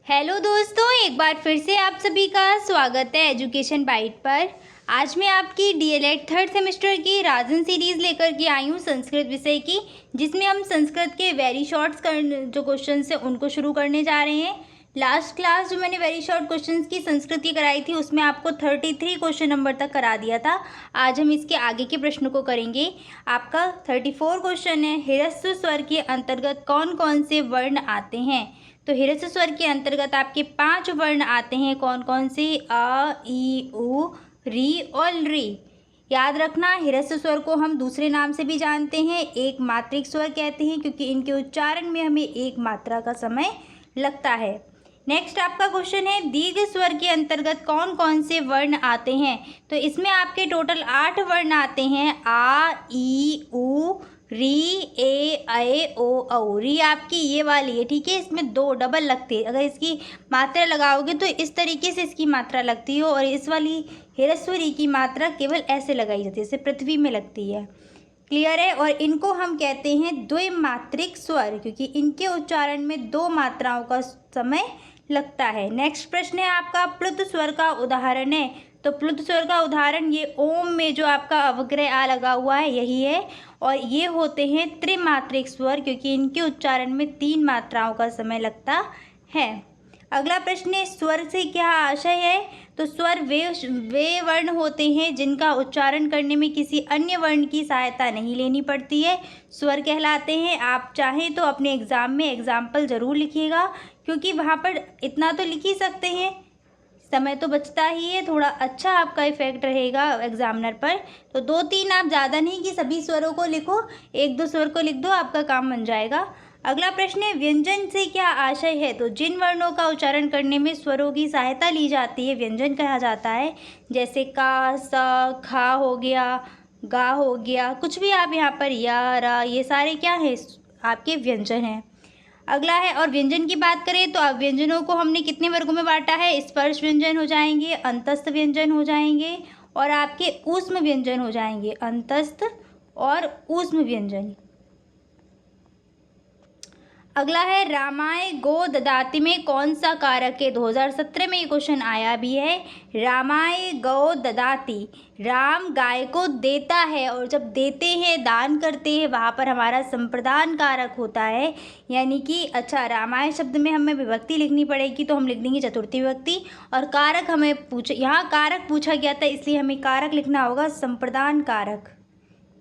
Hello दोस्तों, एक बार फिर से आप सभी का स्वागत है एजुकेशन बाइट पर। आज मैं आपकी डीएलएड थर्ड सेमेस्टर की राजन सीरीज़ लेकर के आई हूँ संस्कृत विषय की, जिसमें हम संस्कृत के वेरी शॉर्ट्स जो क्वेश्चन है उनको शुरू करने जा रहे हैं। लास्ट क्लास जो मैंने वेरी शॉर्ट क्वेश्चंस की संस्कृत की कराई थी उसमें आपको 33 क्वेश्चन नंबर तक करा दिया था। आज हम इसके आगे के प्रश्नों को करेंगे। आपका 34 क्वेश्चन है, ह्रस्व स्वर के अंतर्गत कौन कौन से वर्ण आते हैं। तो ह्रस्व स्वर के अंतर्गत आपके 5 वर्ण आते हैं। कौन कौन से? अ, ई, उ, री और री। याद रखना, ह्रस्व स्वर को हम दूसरे नाम से भी जानते हैं, एक मात्रिक स्वर कहते हैं, क्योंकि इनके उच्चारण में हमें एक मात्रा का समय लगता है। नेक्स्ट आपका क्वेश्चन है, दीर्घ स्वर के अंतर्गत कौन कौन से वर्ण आते हैं। तो इसमें आपके टोटल 8 वर्ण आते हैं। आ, ई, उ, री, ए, ऐ, ओ, औ। री आपकी ये वाली है, ठीक है। इसमें 2 डबल लगती है। अगर इसकी मात्रा लगाओगे तो इस तरीके से इसकी मात्रा लगती है, और इस वाली ह्रस्व री की मात्रा केवल ऐसे लगाई जाती है, जैसे पृथ्वी में लगती है। क्लियर है। और इनको हम कहते हैं द्विमात्रिक स्वर, क्योंकि इनके उच्चारण में 2 मात्राओं का समय लगता है। नेक्स्ट प्रश्न है आपका, प्लुत स्वर का उदाहरण है। तो प्लुत स्वर का उदाहरण ये ओम में जो आपका अवग्रह आ लगा हुआ है यही है, और ये होते हैं त्रिमात्रिक स्वर, क्योंकि इनके उच्चारण में 3 मात्राओं का समय लगता है। अगला प्रश्न है, स्वर से क्या आशय है। तो स्वर वे वर्ण होते हैं जिनका उच्चारण करने में किसी अन्य वर्ण की सहायता नहीं लेनी पड़ती है, स्वर कहलाते हैं। आप चाहें तो अपने एग्ज़ाम में एग्जाम्पल ज़रूर लिखिएगा, क्योंकि वहाँ पर इतना तो लिख ही सकते हैं, समय तो बचता ही है, थोड़ा अच्छा आपका इफेक्ट रहेगा एग्जामिनर पर। तो 2-3 आप ज़्यादा नहीं कि सभी स्वरों को लिखो, 1-2 स्वर को लिख दो, आपका काम बन जाएगा। अगला प्रश्न है, व्यंजन से क्या आशय है। तो जिन वर्णों का उच्चारण करने में स्वरों की सहायता ली जाती है व्यंजन कहा जाता है, जैसे का, स, खा हो गया, गा हो गया, कुछ भी आप यहाँ पर या, रा, ये सारे क्या है आपके व्यंजन हैं। अगला है, और व्यंजन की बात करें तो अब व्यंजनों को हमने कितने वर्गों में बांटा है। स्पर्श व्यंजन हो जाएंगे, अंतस्थ व्यंजन हो जाएंगे, और आपके ऊष्म व्यंजन हो जाएंगे। अंतस्थ और ऊष्म व्यंजन। अगला है, रामाय गो ददाति में कौन सा कारक है। 2017 में ये क्वेश्चन आया भी है। रामाय गो ददाति, राम गाय को देता है, और जब देते हैं, दान करते हैं, वहाँ पर हमारा संप्रदान कारक होता है। यानी कि अच्छा, रामाय शब्द में हमें विभक्ति लिखनी पड़ेगी, तो हम लिख देंगे चतुर्थी विभक्ति। और कारक हमें यहाँ कारक पूछा गया था, इसलिए हमें कारक लिखना होगा संप्रदान कारक।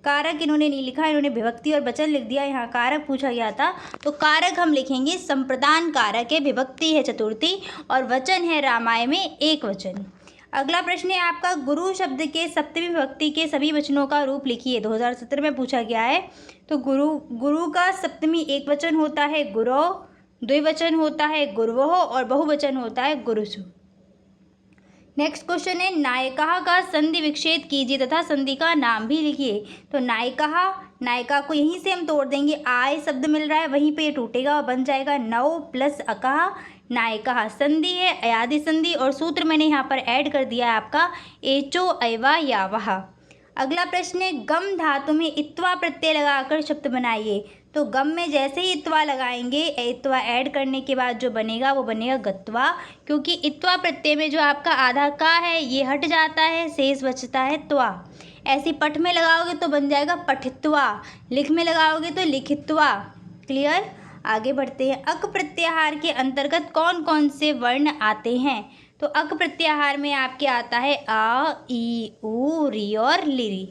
कारक इन्होंने नहीं लिखा, इन्होंने विभक्ति और वचन लिख दिया। यहाँ कारक पूछा गया था, तो कारक हम लिखेंगे संप्रदान कारक है, विभक्ति है चतुर्थी, और वचन है रामाय में एक वचन। अगला प्रश्न है आपका, गुरु शब्द के सप्तमी विभक्ति के सभी वचनों का रूप लिखिए। 2017 में पूछा गया है। तो गुरु का सप्तमी एक वचन होता है गुरो, द्विवचन होता है गुरवोह, और बहुवचन होता है गुरुसु। नेक्स्ट क्वेश्चन है, नायिका का संधि विच्छेद कीजिए तथा संधि का नाम भी लिखिए। तो नायिका को यहीं से हम तोड़ देंगे, आय शब्द मिल रहा है वहीं पे ये टूटेगा और बन जाएगा नौ प्लस अकहा नायिका। संधि है अयादि संधि, और सूत्र मैंने यहाँ पर ऐड कर दिया है आपका एचो ऐवा यावहा। अगला प्रश्न है, गम धातु में इत्वा प्रत्यय लगाकर शब्द बनाइए। तो गम में जैसे ही इत्वा लगाएंगे, इत्वा ऐड करने के बाद जो बनेगा वो बनेगा गत्वा, क्योंकि इत्वा प्रत्यय में जो आपका आधा का है ये हट जाता है, शेष बचता है त्वा। ऐसे पठ में लगाओगे तो बन जाएगा पठित्वा, लिख में लगाओगे तो लिखित्वा। क्लियर। आगे बढ़ते हैं। अक प्रत्याहार के अंतर्गत कौन कौन से वर्ण आते हैं। तो अक प्रत्याहार में आपके आता है आ, ई, उ, री और लिरी।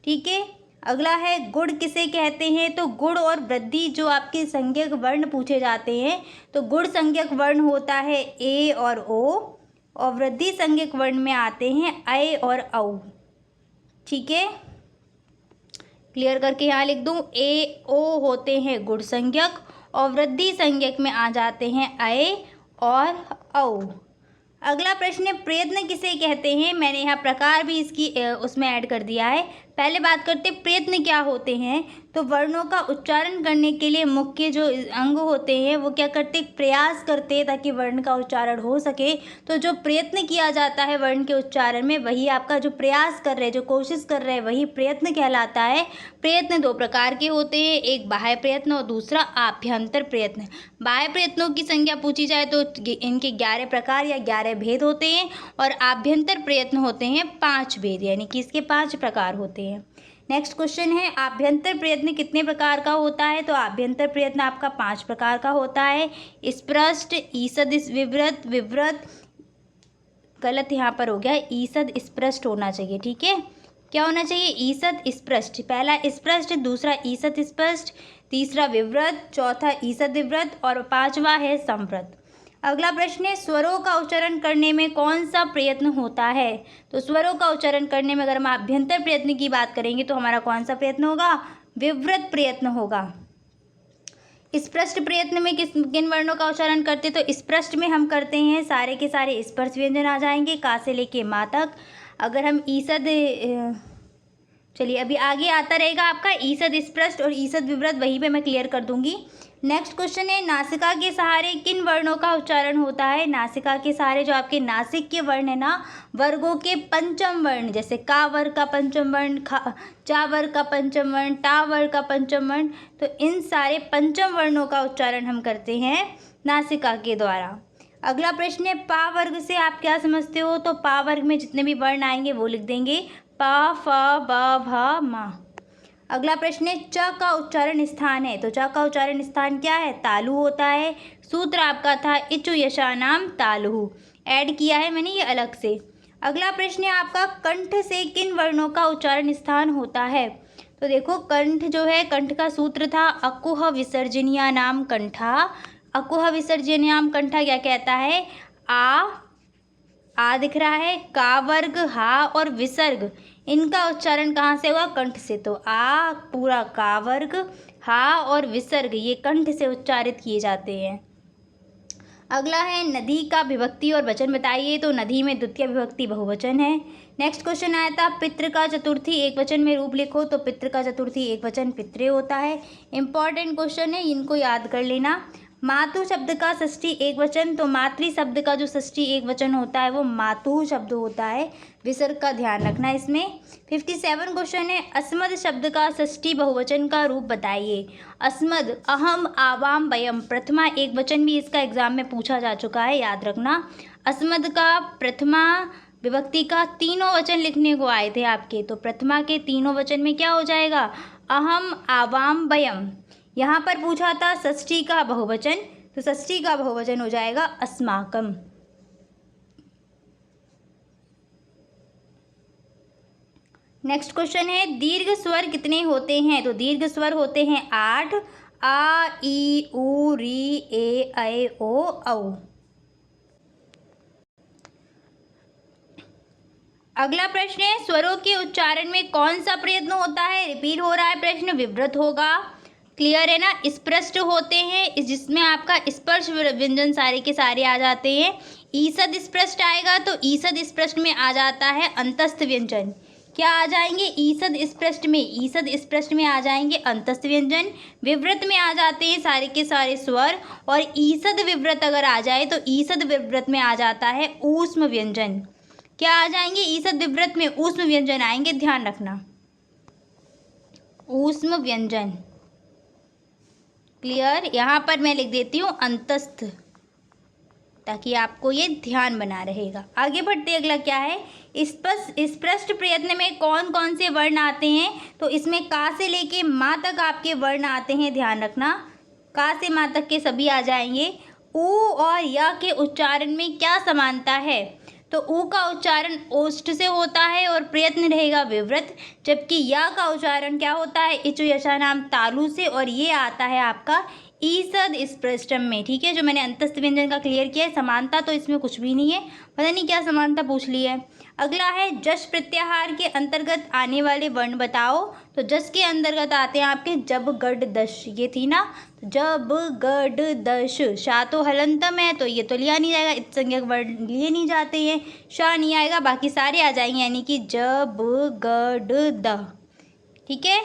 ठीक है। अगला है, गुण किसे कहते हैं। तो गुण और वृद्धि जो आपके संज्ञक वर्ण पूछे जाते हैं, तो गुण संज्ञक वर्ण होता है ए और ओ, और वृद्धि संज्ञक वर्ण में आते हैं ऐ और औ। ठीक है, क्लियर करके यहाँ लिख दूँ, ए ओ होते हैं गुण संज्ञक, और वृद्धि संज्ञक में आ जाते हैं ऐ और औ। अगला प्रश्न है, प्रयत्न किसे कहते हैं। मैंने यहाँ प्रकार भी इसकी उसमें ऐड कर दिया है। पहले बात करते प्रयत्न क्या होते हैं। तो वर्णों का उच्चारण करने के लिए मुख्य जो अंग होते हैं वो क्या करते, प्रयास करते हैं ताकि वर्ण का उच्चारण हो सके। तो जो प्रयत्न किया जाता है वर्ण के उच्चारण में, वही आपका जो प्रयास कर रहे हैं, जो कोशिश कर रहे हैं, वही प्रयत्न कहलाता है। प्रयत्न दो प्रकार के होते हैं, एक बाह्य प्रयत्न और दूसरा आभ्यंतर प्रयत्न। बाह्य प्रयत्नों की संख्या पूछी जाए तो इनके 11 प्रकार या 11 भेद होते हैं और आभ्यंतर प्रयत्न होते हैं 5 भेद, यानी कि इसके 5 प्रकार होते हैं। नेक्स्ट क्वेश्चन है, आभ्यंतर प्रयत्न कितने प्रकार का होता है। तो आभ्यंतर प्रयत्न आपका 5 प्रकार का होता है। स्पृष्ट, ईषद, विव्रत, विव्रत, गलत यहाँ पर हो गया, ईषद स्पृष्ट होना चाहिए, ठीक है। क्या होना चाहिए, ईषद स्पृष्ट। पहला स्पृष्ट, दूसरा ईषद स्पष्ट, तीसरा विव्रत, चौथा ईषद विव्रत और 5वां है संवृत। अगला प्रश्न है, स्वरों का उच्चारण करने में कौन सा प्रयत्न होता है। तो स्वरों का उच्चारण करने में अगर हम आभ्यंतर प्रयत्न की बात करेंगे तो हमारा कौन सा प्रयत्न होगा, विव्रत प्रयत्न होगा। स्पष्ट प्रयत्न में किन वर्णों का उच्चारण करते, तो स्पष्ट में हम करते हैं सारे के सारे स्पर्श व्यंजन आ जाएंगे, का से लेके मा तक। अगर हम ईषद, चलिए अभी आगे आता रहेगा आपका ईषद स्पष्ट और ईषद विव्रत, वहीं पे मैं क्लियर कर दूंगी। नेक्स्ट क्वेश्चन है, नासिका के सहारे किन वर्णों का उच्चारण होता है। नासिका के सहारे जो आपके नासिक के वर्ण है ना, वर्गों के पंचम वर्ण, जैसे का वर्ग का पंचम वर्ण, चा वर्ग का पंचम वर्ण, टा वर्ग का पंचम वर्ण, तो इन सारे पंचम वर्णों का उच्चारण हम करते हैं नासिका के द्वारा। अगला प्रश्न है, पा वर्ग से आप क्या समझते हो। तो पा वर्ग में जितने भी वर्ण आएंगे वो लिख देंगे, पा, फ, ब, भ, मा। अगला प्रश्न है, च का उच्चारण स्थान है। तो च का उच्चारण स्थान क्या है, तालु होता है। सूत्र आपका था इचु यशानाम तालु, ऐड किया है मैंने ये अलग से। अगला प्रश्न है आपका, कंठ से किन वर्णों का उच्चारण स्थान होता है। तो देखो कंठ जो है, कंठ का सूत्र था अकुह विसर्जनीया नाम कंठा। अकुह विसर्जनीयाम कंठा क्या कहता है, आ दिख रहा है, का वर्ग, हा और विसर्ग, इनका उच्चारण कहाँ से हुआ, कंठ से। तो आ पूरा का वर्ग, हा और विसर्ग ये कंठ से उच्चारित किए जाते हैं। अगला है, नदी का विभक्ति और वचन बताइए। तो नदी में द्वितीय विभक्ति बहुवचन है। नेक्स्ट क्वेश्चन आया था, पितृ का चतुर्थी एक वचन में रूप लिखो। तो पितृ का चतुर्थी एक वचन पितृ होता है। इंपॉर्टेंट क्वेश्चन है, इनको याद कर लेना। मातु शब्द का षष्ठी एक वचन, तो मातृ शब्द का जो षष्ठी एक वचन होता है वो मातु शब्द होता है, विसर्ग का ध्यान रखना इसमें। 57 क्वेश्चन है, अस्मद शब्द का षष्ठी बहुवचन का रूप बताइए। अस्मद, अहम, आवाम, वयम, प्रथमा एक वचन भी इसका एग्जाम में पूछा जा चुका है, याद रखना। अस्मद का प्रथमा विभक्ति का तीनों वचन लिखने को आए थे आपके, तो प्रथमा के तीनों वचन में क्या हो जाएगा, अहम, आवाम, वयम। यहाँ पर पूछा था षष्ठी का बहुवचन, तो षष्ठी का बहुवचन हो जाएगा अस्माकम। नेक्स्ट क्वेश्चन है, दीर्घ स्वर कितने होते हैं। तो दीर्घ स्वर होते हैं 8, आ, ई, उ, री, ए, ऐ, ओ, औ। अगला प्रश्न है, स्वरों के उच्चारण में कौन सा प्रयत्न होता है। रिपीट हो रहा है प्रश्न, विव्रत होगा, क्लियर है ना। स्पष्ट होते हैं जिसमें आपका स्पर्श व्यंजन सारे के सारे आ जाते हैं। ईषद स्पष्ट आएगा तो ईषद स्पष्ट में आ जाता है अंतस्थ व्यंजन। क्या आ जाएंगे, ईषद स्पष्ट में, ईषद स्पष्ट में आ जाएंगे अंतस्थ व्यंजन। विव्रत में आ जाते हैं सारे के सारे स्वर, और ईषद विव्रत अगर आ जाए तो ईषद विव्रत में आ जाता है ऊष्म व्यंजन। क्या आ जाएंगे, ईषद विव्रत में ऊष्म व्यंजन आएंगे, ध्यान रखना, ऊष्म व्यंजन। क्लियर, यहाँ पर मैं लिख देती हूँ अंतस्थ, ताकि आपको ये ध्यान बना रहेगा। आगे बढ़ते अगला क्या है, स्पष्ट प्रयत्न में कौन कौन से वर्ण आते हैं। तो इसमें का से लेके माँ तक आपके वर्ण आते हैं, ध्यान रखना, का से माँ तक के सभी आ जाएंगे। ऊ और या के उच्चारण में क्या समानता है। तो ऊ का उच्चारण ओष्ठ से होता है और प्रयत्न रहेगा विव्रत, जबकि या का उच्चारण क्या होता है, इचु यशानाम तालु से, और ये आता है आपका ईषद स्पृष्टम में। ठीक है, जो मैंने अंतस्थ व्यंजन का क्लियर किया है, समानता तो इसमें कुछ भी नहीं है, पता नहीं क्या समानता पूछ ली है। अगला है, जश प्रत्याहार के अंतर्गत आने वाले वर्ण बताओ। तो जस के अंतर्गत आते हैं आपके जब, गड, दश, ये थी ना, जब, गड, दश। शा तो हलंतम है तो ये तो लिया नहीं जाएगा, इत्संज्ञक वर्ण लिए नहीं जाते हैं, शा नहीं आएगा, बाकी सारे आ जाएंगे, यानी कि जब, गड, द। ठीक है।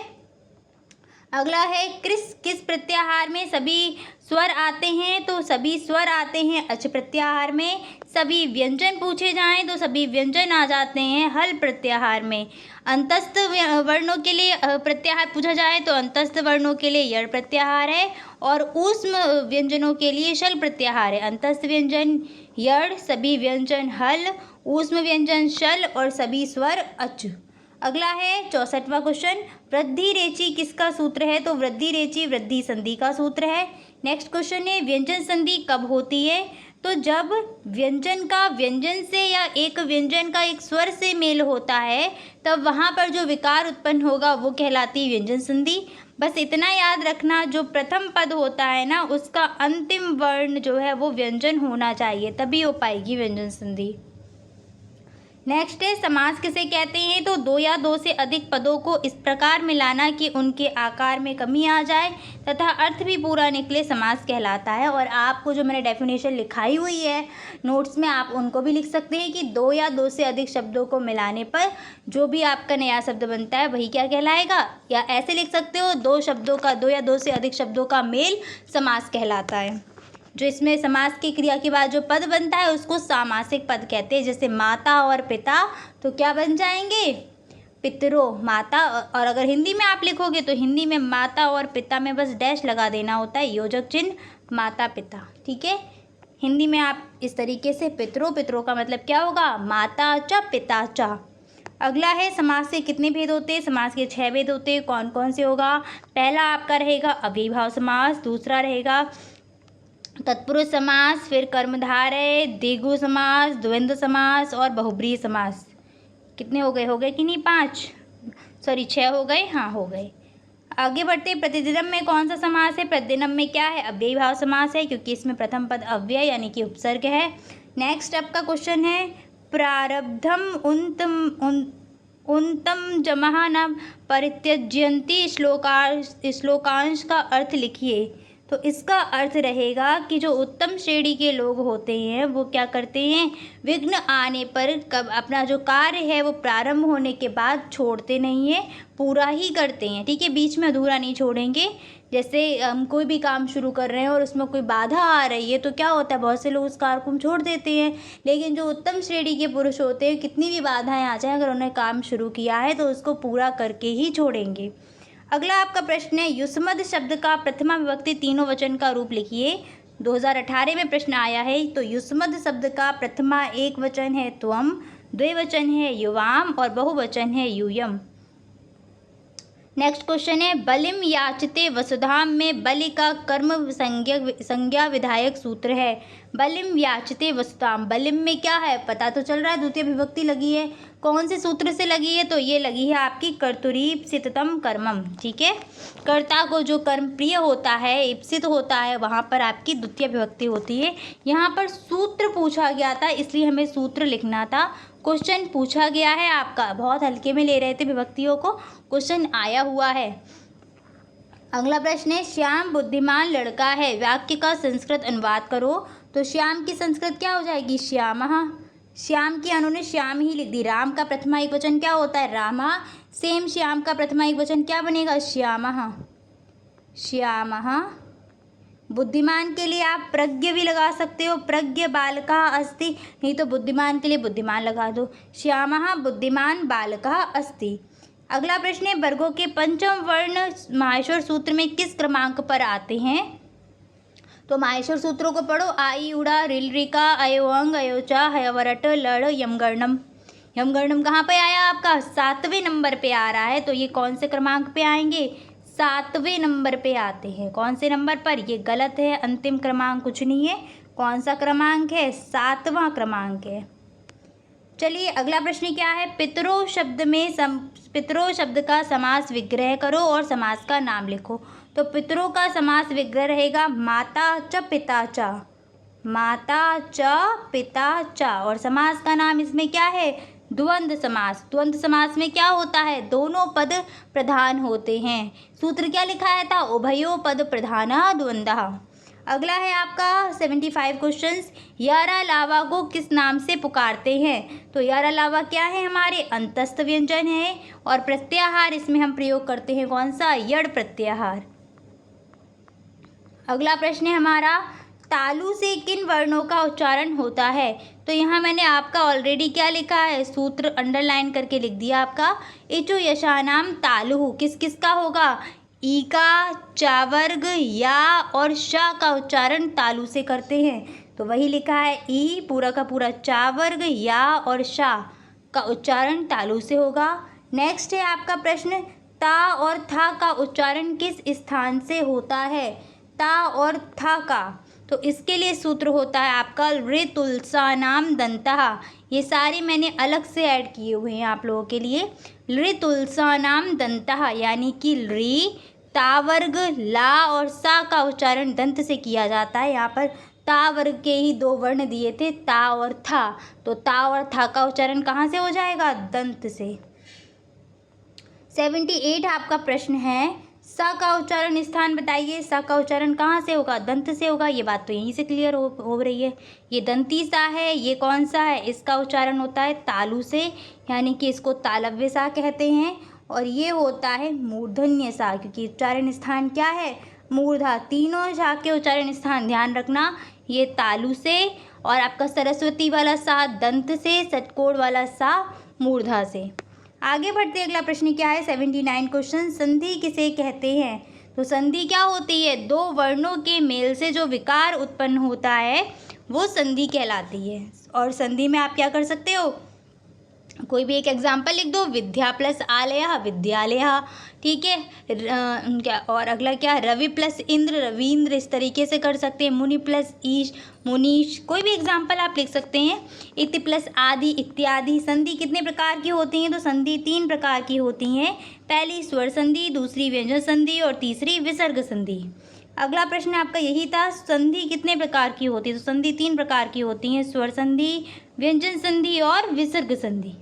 अगला है किस प्रत्याहार में सभी स्वर आते हैं, तो सभी स्वर आते हैं अच प्रत्याहार में। सभी व्यंजन पूछे जाएं तो सभी व्यंजन आ जाते हैं हल प्रत्याहार में। अंतस्थ वर्णों के लिए प्रत्याहार पूछा जाए तो अंतस्थ वर्णों के लिए यड़ प्रत्याहार है और ऊष्म व्यंजनों के लिए शल प्रत्याहार है। अंतस्थ व्यंजन यड़, सभी व्यंजन हल, ऊष्म व्यंजन शल और सभी स्वर अच। अगला है 64वां क्वेश्चन, वृद्धि रेचि किसका सूत्र है, तो वृद्धि रेचि वृद्धि संधि का सूत्र है। नेक्स्ट क्वेश्चन है व्यंजन संधि कब होती है, तो जब व्यंजन का व्यंजन से या एक व्यंजन का एक स्वर से मेल होता है तब वहाँ पर जो विकार उत्पन्न होगा वो कहलाती है व्यंजन संधि। बस इतना याद रखना, जो प्रथम पद होता है ना उसका अंतिम वर्ण जो है वो व्यंजन होना चाहिए, तभी हो पाएगी व्यंजन संधि। नेक्स्ट है समास किसे कहते हैं, तो दो या दो से अधिक पदों को इस प्रकार मिलाना कि उनके आकार में कमी आ जाए तथा अर्थ भी पूरा निकले समास कहलाता है। और आपको जो मैंने डेफिनेशन लिखाई हुई है नोट्स में आप उनको भी लिख सकते हैं कि दो या दो से अधिक शब्दों को मिलाने पर जो भी आपका नया शब्द बनता है वही क्या कहलाएगा, या ऐसे लिख सकते हो दो या दो से अधिक शब्दों का मेल समास कहलाता है। जो इसमें समास की क्रिया के बाद जो पद बनता है उसको सामासिक पद कहते हैं। जैसे माता और पिता तो क्या बन जाएंगे, पितरों माता। और अगर हिंदी में आप लिखोगे तो हिंदी में माता और पिता में बस डैश लगा देना होता है, योजक चिन्ह माता पिता। ठीक है, हिंदी में आप इस तरीके से पितरों का मतलब क्या होगा, माता च पिता च। अगला है समास के कितने भेद होते हैं, समास के 6 भेद होते हैं। कौन कौन से होगा, पहला आपका रहेगा अव्ययीभाव समास, दूसरा रहेगा तत्पुरुष समास, फिर कर्मधारय, द्विगु समास, द्वंद्व समास और बहुब्रीहि समास। कितने हो गए कि नहीं, 6 हो गए, हाँ हो गए। आगे बढ़ते प्रतिदिनम में कौन सा समास है, प्रतिदिनम में क्या है, अव्ययीभाव समास है क्योंकि इसमें प्रथम पद अव्यय यानी कि उपसर्ग है। नेक्स्ट आपका क्वेश्चन है प्रारब्धम उन्तम जमः न परित्यज्यन्ति श्लोकांश का अर्थ लिखिए। तो इसका अर्थ रहेगा कि जो उत्तम श्रेणी के लोग होते हैं वो क्या करते हैं, विघ्न आने पर कब अपना जो कार्य है वो प्रारंभ होने के बाद छोड़ते नहीं है, पूरा ही करते हैं। ठीक है, बीच में अधूरा नहीं छोड़ेंगे। जैसे हम कोई भी काम शुरू कर रहे हैं और उसमें कोई बाधा आ रही है तो क्या होता है, बहुत से लोग उस कार्य को छोड़ देते हैं। लेकिन जो उत्तम श्रेणी के पुरुष होते हैं कितनी भी बाधाएं आ जाए, अगर उन्होंने काम शुरू किया है तो उसको पूरा करके ही छोड़ेंगे। अगला आपका प्रश्न है युष्मद् शब्द का प्रथमा विभक्ति तीनों वचन का रूप लिखिए। 2018 में प्रश्न आया है। तो युष्मद् शब्द का प्रथमा एक वचन है त्वम, द्विवचन है युवाम और बहुवचन है यूयम। नेक्स्ट क्वेश्चन है बलिम याचते वसुधाम में बलि का कर्म संज्ञा विधायक सूत्र है। बलिम याचते वसुधाम, बलिम में क्या है पता तो चल रहा है, द्वितीय विभक्ति लगी है। कौन से सूत्र से लगी है, तो ये लगी है आपकी कर्तुरीप्सितम कर्मम। ठीक है, कर्ता को जो कर्म प्रिय होता है, इप्सित होता है, वहाँ पर आपकी द्वितीय विभक्ति होती है। यहाँ पर सूत्र पूछा गया था इसलिए हमें सूत्र लिखना था। क्वेश्चन पूछा गया है आपका, बहुत हल्के में ले रहे थे विभक्तियों को, क्वेश्चन आया हुआ है। अगला प्रश्न है श्याम बुद्धिमान लड़का है, वाक्य का संस्कृत अनुवाद करो। तो श्याम की संस्कृत क्या हो जाएगी, श्यामः। श्याम की उन्होंने श्याम ही लिख दी। राम का प्रथमा एक वचन क्या होता है, रामा। सेम श्याम का प्रथमा एक वचन क्या बनेगा, श्यामः, श्यामः। बुद्धिमान के लिए आप प्रज्ञ भी लगा सकते हो, प्रज्ञ बालकः अस्ति, नहीं तो बुद्धिमान के लिए बुद्धिमान लगा दो, श्यामः बुद्धिमान बालकः अस्ति। अगला प्रश्न है वर्गों के पंचम वर्ण माहेश्वर सूत्र में किस क्रमांक पर आते हैं। तो माहेश्वर सूत्रों को पढ़ो, आई उड़ा रिल रिका अयो अंग अयो चा हयवरट लड़ यमगर्णम। यमगर्णम कहाँ पे आया आपका, 7वें नंबर पे आ रहा है। तो ये कौन से क्रमांक पे आएंगे, 7वें नंबर पे आते हैं। कौन से नंबर पर, ये गलत है, अंतिम क्रमांक कुछ नहीं है। कौन सा क्रमांक है, 7वां क्रमांक है। चलिए अगला प्रश्न क्या है, पितरों शब्द का समास विग्रह करो और समास का नाम लिखो। तो पितरों का समास विग्रह रहेगा माता च पिता च, माता च पिता च। और समास का नाम इसमें क्या है, द्वंद्व समास। द्वंद्व समास में क्या होता है, दोनों पद प्रधान होते हैं। सूत्र क्या लिखाया था, उभयो पद प्रधानः द्वंद्वः। अगला है आपका 75 क्वेश्चंस। यारा लावा को किस नाम से पुकारते हैं? तो यारा लावा क्या है? हमारे अंतस्थ व्यंजन है। और प्रत्याहार इसमें हम प्रयोग करते हैं कौन सा? यड़ प्रत्याहार। अगला प्रश्न है हमारा, तालु से किन वर्णों का उच्चारण होता है? तो यहाँ मैंने आपका ऑलरेडी क्या लिखा है, सूत्र अंडरलाइन करके लिख दिया आपका। इचु यशानाम तालु किस किस का होगा? ई का, चा वर्ग, या और शा का उच्चारण तालु से करते हैं। तो वही लिखा है, ई पूरा का पूरा चा वर्ग, या और शा का उच्चारण तालु से होगा। नेक्स्ट है आपका प्रश्न, ता और था का उच्चारण किस स्थान से होता है? ता और था का, तो इसके लिए सूत्र होता है आपका लृतुलसानाम दंतः। ये सारे मैंने अलग से ऐड किए हुए हैं आप लोगों के लिए। लृतुलसानाम दंतः यानी कि लृ, ता वर्ग, ला और सा का उच्चारण दंत से किया जाता है। यहाँ पर ता वर्ग के ही दो वर्ण दिए थे, ता और था, तो ता और था का उच्चारण कहाँ से हो जाएगा? दंत से। 78 आपका प्रश्न है, सा का उच्चारण स्थान बताइए। सा का उच्चारण कहाँ से होगा? दंत से होगा। ये बात तो यहीं से क्लियर हो रही है। ये दंती सा है, ये कौन सा है? इसका उच्चारण होता है तालु से, यानी कि इसको तालव्य सा कहते हैं। और ये होता है मूर्धन्य सा, क्योंकि उच्चारण स्थान क्या है? मूर्धा। तीनों सा के उच्चारण स्थान ध्यान रखना, ये तालु से, और आपका सरस्वती वाला सा दंत से, षटकोण वाला सा मूर्धा से। आगे बढ़ते अगला प्रश्न क्या है? 79 क्वेश्चन, संधि किसे कहते हैं? तो संधि क्या होती है? दो वर्णों के मेल से जो विकार उत्पन्न होता है वो संधि कहलाती है। और संधि में आप क्या कर सकते हो? कोई भी एक एग्जाम्पल लिख दो, विद्या प्लस आलय विद्यालय, ठीक है। क्या और अगला क्या? रवि प्लस इंद्र रविंद्र, इस तरीके से कर सकते हैं। मुनि प्लस ईश मुनीश, कोई भी एग्जाम्पल आप लिख सकते हैं। इति प्लस आदि इत्यादि। संधि कितने प्रकार की होती हैं? तो संधि 3 प्रकार की होती हैं। पहली स्वर संधि, दूसरी व्यंजन संधि और तीसरी विसर्ग संधि। अगला प्रश्न आपका यही था, संधि कितने प्रकार की होती है? तो संधि 3 प्रकार की होती हैं, स्वर संधि, व्यंजन संधि और विसर्ग संधि।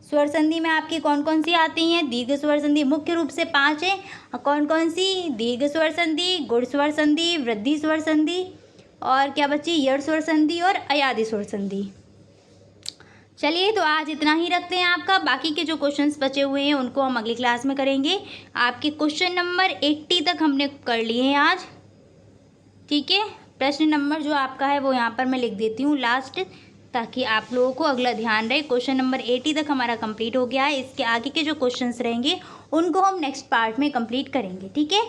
स्वर संधि में आपकी कौन कौन सी आती हैं? दीर्घ स्वर संधि मुख्य रूप से 5 है। कौन कौन सी? दीर्घ स्वर संधि, गुण स्वर संधि, वृद्धि स्वर संधि, और क्या बची? यड़ स्वर संधि और अयादि स्वर संधि। चलिए, तो आज इतना ही रखते हैं आपका। बाकी के जो क्वेश्चंस बचे हुए हैं उनको हम अगली क्लास में करेंगे। आपके क्वेश्चन नंबर 80 तक हमने कर लिए हैं आज, ठीक है। प्रश्न नंबर जो आपका है वो यहाँ पर मैं लिख देती हूँ लास्ट, ताकि आप लोगों को अगला ध्यान रहे। क्वेश्चन नंबर 80 तक हमारा कंप्लीट हो गया है। इसके आगे के जो क्वेश्चंस रहेंगे उनको हम नेक्स्ट पार्ट में कंप्लीट करेंगे, ठीक है।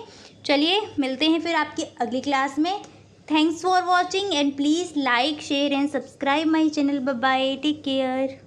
चलिए, मिलते हैं फिर आपकी अगली क्लास में। Thanks for watching and please like share and subscribe my channel. Bye bye, take care.